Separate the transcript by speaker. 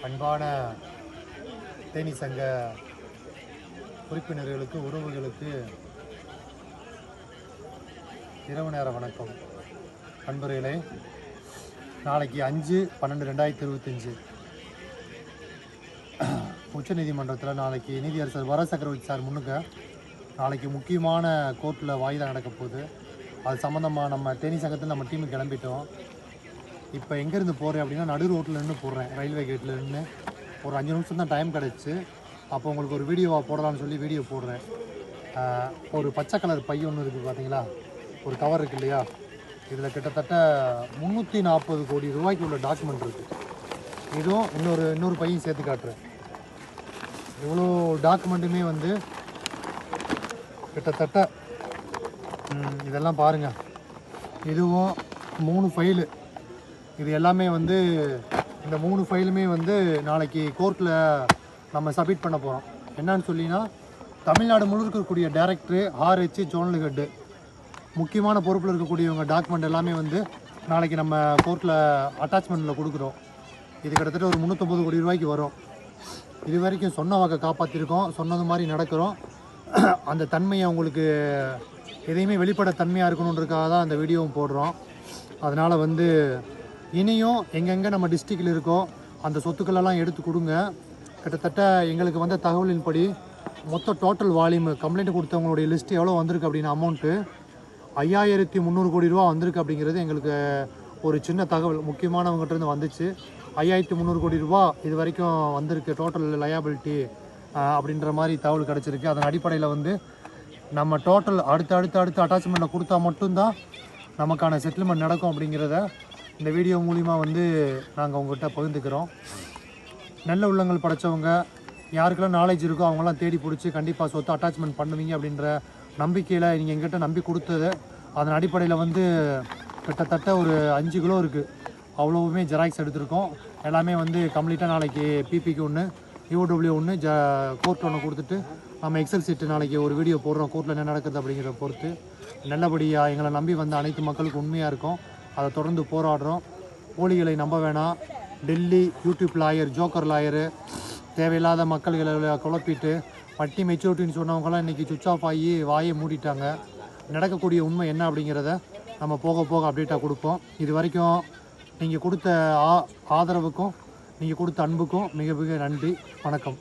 Speaker 1: அன்பான தேனி சங்க உறுப்பினர்களுக்கு உறவுகளுக்கு இரவு நேர வணக்கம். நண்பர்களே, நாளைக்கு 5/12/2025 உச்சநீதிமன்றத்தில் நாளைக்கு நீதியரசர் வர சக்கரவர்த்தி சார் முன்னுக்கு நாளைக்கு முக்கியமான கோர்ட்டில் வாய்தா நடக்க போகுது. அது சம்மந்தமாக நம்ம தேனி சங்கத்தில் நம்ம டீமுக்கு கிளம்பிட்டோம். இப்போ எங்கேருந்து போகிறேன் அப்படின்னா, நடு ரோட்டில் நின்று போடுறேன். ரயில்வே கேட்டில் நின்று ஒரு 5 நிமிஷம் தான் டைம் கிடச்சி. அப்போ உங்களுக்கு ஒரு வீடியோவாக போடலான்னு சொல்லி வீடியோ போடுறேன். ஒரு பச்சை கலர் பை ஒன்று இருக்குது பார்த்தீங்களா, ஒரு கவர் இருக்குது இல்லையா, இதில் கிட்டத்தட்ட 340 கோடி ரூபாய்க்கு உள்ள டாக்குமெண்ட் இருக்குது. இதுவும் இன்னொரு பையன் சேர்த்து காட்டுறேன். இவ்வளோ டாக்குமெண்ட்டுமே வந்து கிட்டத்தட்ட இதெல்லாம் பாருங்கள். இதுவும் 3 ஃபைலு. இது எல்லாமே வந்து இந்த 3 ஃபைலுமே வந்து நாளைக்கு கோர்ட்டில் நம்ம சப்மிட் பண்ண போகிறோம். என்னன்னு சொல்லினா, தமிழ்நாடு முழு இருக்கக்கூடிய டைரக்டரு, RH, ஜோனல் ஹெட்டு, முக்கியமான பொறுப்பில் இருக்கக்கூடியவங்க டாக்குமெண்ட் எல்லாமே வந்து நாளைக்கு நம்ம கோர்ட்டில் அட்டாச்மெண்ட்டில் கொடுக்குறோம். இது கிட்டத்தட்ட ஒரு 350 கோடி ரூபாய்க்கு வரும். இது வரைக்கும் சொன்ன வாக்கை காப்பாற்றிருக்கோம், சொன்னது மாதிரி நடக்கிறோம். அந்த தன்மையை உங்களுக்கு எதையுமே வெளிப்பட தன்மையாக இருக்கணுன்றதுக்காக தான் அந்த வீடியோவும் போடுறோம். அதனால் வந்து இனியும் எங்கெங்கே நம்ம டிஸ்ட்ரிக்டில் இருக்கோ அந்த சொத்துக்களெல்லாம் எடுத்து கொடுங்க. கிட்டத்தட்ட எங்களுக்கு வந்த தகவலின்படி மொத்த டோட்டல் வால்யூம் கம்ப்ளைண்ட் கொடுத்தவங்களுடைய லிஸ்ட்டு எவ்வளோ வந்திருக்கு அப்படின்னு அமௌண்ட்டு 5300 கோடி ரூபா வந்திருக்கு அப்படிங்கிறது எங்களுக்கு ஒரு சின்ன தகவல் முக்கியமானவங்ககிட்டருந்து வந்துச்சு. 5300 கோடி ரூபா இது வரைக்கும் வந்திருக்கு டோட்டல் லயபிலிட்டி அப்படின்ற மாதிரி தகவல் கிடச்சிருக்கு. அதன் அடிப்படையில் வந்து நம்ம டோட்டல் அடுத்த அட்டாச்மெண்ட்டில் கொடுத்தா மட்டும்தான் நமக்கான செட்டில்மெண்ட் நடக்கும் அப்படிங்கிறத இந்த வீடியோ மூலிமா வந்து நாங்கள் உங்கள்கிட்ட பகிர்ந்துக்கிறோம். நல்ல உள்ளங்கள் படைத்தவங்க, யாருக்கெல்லாம் நாலேஜ் இருக்கோ அவங்களாம் தேடி பிடிச்சி கண்டிப்பாக சொத்து அட்டாச்மெண்ட் பண்ணுவீங்க அப்படின்ற நம்பிக்கையில் நீங்கள் எங்கிட்ட நம்பி கொடுத்தது. அதன் அடிப்படையில் வந்து கிட்டத்தட்ட ஒரு 5 கிலோ இருக்குது. அவ்வளோவுமே ஜெராக்ஸ் எடுத்திருக்கோம். எல்லாமே வந்து கம்ப்ளீட்டாக நாளைக்கு பிபிக்கு ஒன்று, UW ஒன்று, கோர்ட் ஒன்று கொடுத்துட்டு நம்ம எக்ஸல் சீட்டு நாளைக்கு ஒரு வீடியோ போடுறோம். கோர்ட்டில் என்ன நடக்குது அப்படிங்கிறத பொறுத்து நல்லபடியாக எங்களை நம்பி வந்த அனைத்து மக்களுக்கு உண்மையாக இருக்கும். அதை தொடர்ந்து போராடுறோம். போலிகளை நம்ப வேணாம். Delhi YouTube lawyer, joker lawyer, தேவையில்லாத மக்கள்களை குழப்பிட்டு வட்டி மெச்சூரிட்டின்னு சொன்னவங்களாம் இன்றைக்கி சுவிட்ச் ஆஃப் ஆகி வாயை மூடிட்டாங்க. நடக்கக்கூடிய உண்மை என்ன அப்படிங்கிறத நம்ம போக போக அப்டேட்டாக கொடுப்போம். இது வரைக்கும் நீங்கள் கொடுத்த ஆதரவுக்கும் நீங்கள் கொடுத்த அன்புக்கும் மிக மிக நன்றி. வணக்கம்.